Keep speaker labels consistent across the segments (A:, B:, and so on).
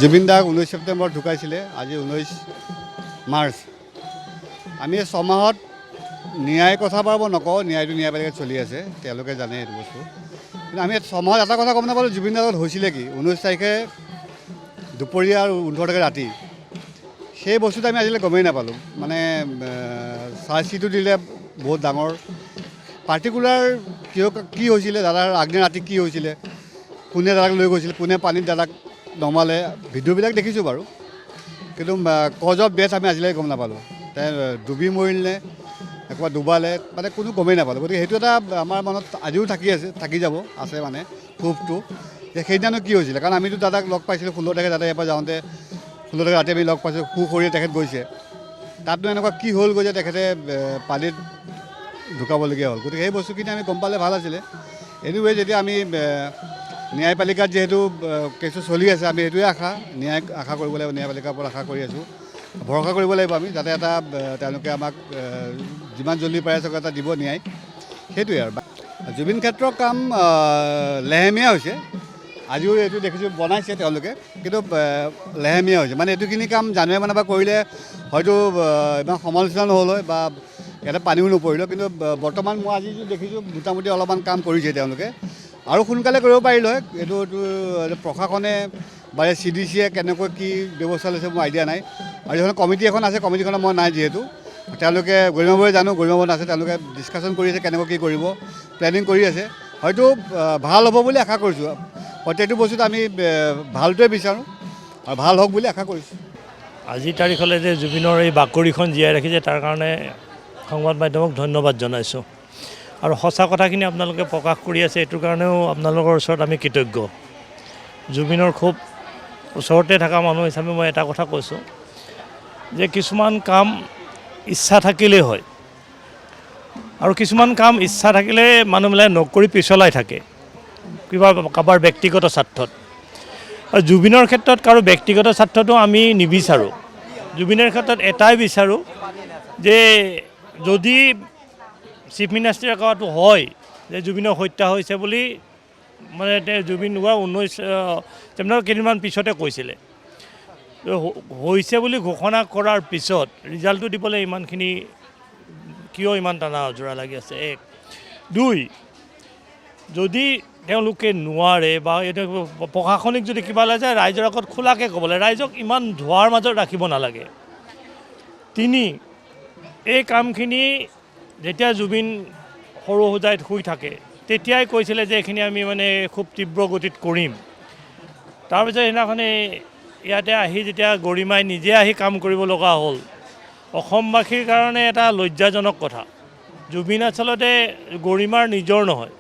A: জুবিন দা 19 ছেপ্টেম্বৰত ঢুকাইছিলে, আজি 19 মাৰ্চ। আমি 6 মাহত ন্যায় কথা বাৰু নকওঁ, ন্যায়টো ন্যায়পালিকাত চলি আছে, তেওঁলোকে জানে এইটো বস্তু। কিন্তু আমি 6 মাহত এটা কথা গম নাপালোঁ, জুবিন দাৰ লগত হৈছিলে কি। 19 তাৰিখে দুপৰীয়া আৰু 19 তাৰিখে ৰাতি, সেই বস্তুটো আমি আজিলৈ গমেই নাপালোঁ। মানে চাৰ্জশ্বিটো দিলে বহুত ডাঙৰ, পাৰ্টিকুলাৰ কি হৈছিলে, দাদাৰ আগদিনা ৰাতি কি হৈছিলে, কোনে দাদাক লৈ গৈছিলে, কোনে পানীত দাদাক নমালে, ভিডিঅ'বিলাক দেখিছোঁ বাৰু, কিন্তু কজ অফ ডেথ আমি আজিলৈকে গম নাপালোঁ। ডুবি মৰিলে একবাৰ ডুবালে, মানে কোনো গমেই নাপালোঁ। গতিকে সেইটো এটা আমাৰ মনত আজিও থাকি যাব আছে মানে প্ৰুফটো, যে সেইদিনানো কি হৈছিলে। কাৰণ আমিতো দাদাক লগ পাইছিলোঁ 16 তাৰিখে, দাদা ইয়াৰ পৰা যাওঁতে 16 তাৰিখে ৰাতি আমি লগ পাইছোঁ, সুখৰীয়ে তেখেত গৈছে। তাতনো এনেকুৱা কি হ'লগৈ যে তেখেতে পানীত ঢুকাবলগীয়া হ'ল। গতিকে সেই বস্তুখিনি আমি গম পালে ভাল আছিলে। এনিৱে যেতিয়া আমি ন্যায়পালিকাত যিহেতু কেছটো চলি আছে, আমি সেইটোৱে ন্যায় আশা কৰিব লাগিব, ন্যায়পালিকাৰ ওপৰত আশা কৰি আছোঁ, ভৰসা কৰিব লাগিব আমি, যাতে এটা তেওঁলোকে আমাক যিমান জল্দি পাৰে চাগে এটা দিব ন্যায়, সেইটোৱে আৰু। জুবিন ক্ষেত্ৰৰ কাম লেহেমীয়া হৈছে, আজিও এইটো দেখিছোঁ বনাইছে তেওঁলোকে, কিন্তু লেহেমীয়া হৈছে। মানে এইটোখিনি কাম জানুৱাৰী মানৰ পৰা কৰিলে হয়তো ইমান সমালোচনা নহ'ল হয় বা ইয়াতে পানীও নপৰিলে, কিন্তু বৰ্তমান মই আজি দেখিছোঁ মোটামুটি অলপমান কাম কৰিছে তেওঁলোকে, আৰু সোনকালে কৰিব পাৰিলে হয়। এইটো প্ৰশাসনে বা CDC-য়ে কেনেকৈ কি ব্যৱস্থা লৈছে মোৰ আইডিয়া নাই। আৰু যিখন কমিটি এখন আছে, কমিটিখনত মই নাই, যিহেতু তেওঁলোকে গৰিমাবুৰে জানো, গৰিমাবুৰে আছে, তেওঁলোকে ডিছকাশ্যন কৰি আছে কেনেকৈ কি কৰিব, প্লেনিং কৰি আছে। হয়তো ভাল হ'ব বুলি আশা কৰিছোঁ। প্ৰত্যেকটো বস্তুত আমি ভালটোৱে বিচাৰোঁ আৰু ভাল হওক বুলি আশা কৰিছোঁ।
B: আজিৰ তাৰিখলৈ যে জুবিনৰ এই বাকৰিখন জীয়াই ৰাখিছে, তাৰ কাৰণে সংবাদ মাধ্যমক ধন্যবাদ জনাইছোঁ। আৰু সঁচা কথাখিনি আপোনালোকে প্ৰকাশ কৰি আছে, এইটোৰ কাৰণেও আপোনালোকৰ ওচৰত আমি কৃতজ্ঞ। জুবিনৰ খুব ওচৰতে থকা মানুহ হিচাপে মই এটা কথা কৈছোঁ, যে কিছুমান কাম ইচ্ছা থাকিলেই হয়, আৰু কিছুমান কাম ইচ্ছা থাকিলে মানুহবিলাকে নকৰি পিছলাই থাকে কিবা কাৰোবাৰ ব্যক্তিগত স্বাৰ্থত। আৰু জুবিনৰ ক্ষেত্ৰত কাৰো ব্যক্তিগত স্বাৰ্থটো আমি নিবিচাৰোঁ। জুবিনৰ ক্ষেত্ৰত এটাই বিচাৰোঁ, যে যদি চিফ মিনিষ্টাৰে কোৱাটো হয় যে জুবিনৰ হত্যা হৈছে বুলি, মানে জুবিন হোৱা 19 ছেপ্টেম্বৰ কেইদিনমান পিছতে কৈছিলে, হৈছে বুলি ঘোষণা কৰাৰ পিছত ৰিজাল্টটো দিবলৈ ইমানখিনি কিয় ইমান টানা আজোৰা লাগি আছে? 1, 2, যদি তেওঁলোকে নোৱাৰে বা এইটো প্ৰশাসনিক যদি কিবা লাগে যায়, ৰাইজৰ আগত খোলাকৈ ক'ব লাগে, ৰাইজক ইমান ধোঁৱাৰ মাজত ৰাখিব নালাগে। 3, এই কামখিনি যেতিয়া জুবিন সৰু সজাইত শুই থাকে, তেতিয়াই কৈছিলে যে এইখিনি আমি মানে খুব তীব্ৰ গতিত কৰিম। তাৰপিছত সেইদিনাখনি ইয়াতে আহি যেতিয়া গৰিমাই নিজে আহি কাম কৰিব লগা হ'ল, অসমবাসীৰ কাৰণে এটা লজ্জাজনক কথা। জুবিন আচলতে গৰিমাৰ নিজৰ নহয়।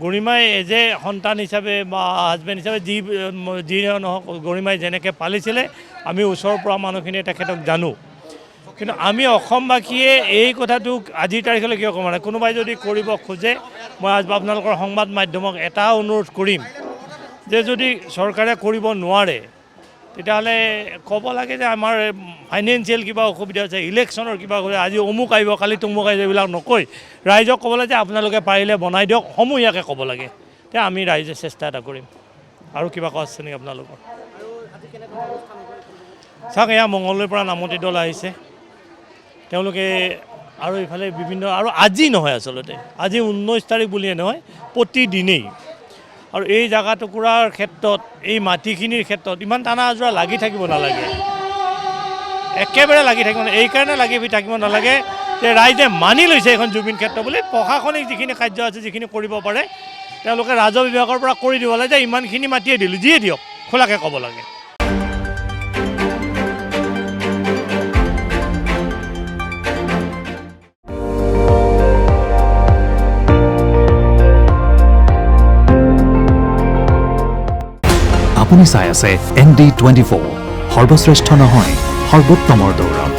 B: গৰিমাই এজ এ সন্তান হিচাপে বা হাজবেণ্ড হিচাপে যি নহওক, গৰিমাই যেনেকৈ পালিছিলে আমি ওচৰৰ পৰা মানুহখিনিয়ে তেখেতক জানো। কিন্তু আমি অসমবাসীয়ে এই কথাটো আজিৰ তাৰিখলৈ কিয় ক'ব নাই? কোনোবাই যদি কৰিব খোজে, মই আপোনালোকৰ সংবাদ মাধ্যমক এটা অনুৰোধ কৰিম, যে যদি চৰকাৰে কৰিব নোৱাৰে, তেতিয়াহ'লে ক'ব লাগে যে আমাৰ ফাইনেন্সিয়েল কিবা অসুবিধা হৈছে, ইলেকশ্যনৰ কিবা অসুবিধা, আজি অমুক আহিব, কালি তমুক আহিব, এইবিলাক নকৈ ৰাইজক ক'ব লাগে যে আপোনালোকে পাৰিলে বনাই দিয়ক, সমূহীয়াকৈ ক'ব লাগে। তেতিয়া আমি ৰাইজে চেষ্টা এটা কৰিম। আৰু কিবা কোৱা আছে নেকি আপোনালোকৰ? চাওক, এয়া মঙলদৈৰ পৰা নামতি দল আহিছে, তেওঁলোকে আৰু ইফালে বিভিন্ন, আৰু আজি নহয় আচলতে, আজি 19 তাৰিখ বুলিয়ে নহয়, প্ৰতিদিনেই। আৰু এই জাগা টুকুৰাৰ ক্ষেত্ৰত, এই মাটিখিনিৰ ক্ষেত্ৰত ইমান টানা আজোৰা লাগি থাকিব নালাগে, একেবাৰে লাগি থাকিব নালাগে। এইকাৰণে লাগি থাকিব নালাগে যে ৰাইজে মানি লৈছে এইখন জুবিন ক্ষেত্ৰ বুলি। প্ৰশাসনিক যিখিনি কাৰ্য আছে, যিখিনি কৰিব পাৰে, তেওঁলোকে ৰাজহ বিভাগৰ পৰা কৰি দিব লাগে, যে ইমানখিনি মাটিয়ে দিলোঁ, যিয়ে দিয়ক, খোলাকৈ ক'ব লাগে।
C: আপুনি চাই আছে ND24, সৰ্বশ্ৰেষ্ঠ নহয়, সৰ্বোত্তমৰ দৌৰ।